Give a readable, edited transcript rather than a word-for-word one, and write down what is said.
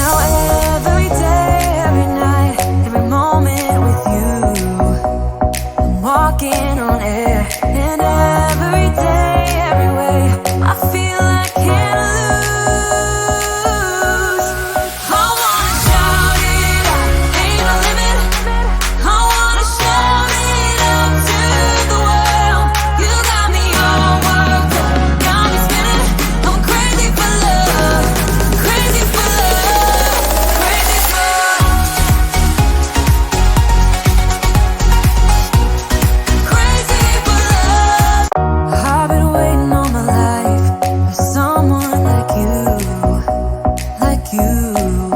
Now every day, every night, every moment with you, I'm walking on air. And every day, every way, I feel I can't lose. I wanna shout it out, ain't no limit. I wanna shout it out to the world. You got me all worked up, got me spinning. I'm crazy for love, crazy for love, crazy for love, crazy for love. I've been waiting all my life for someone like you, like you.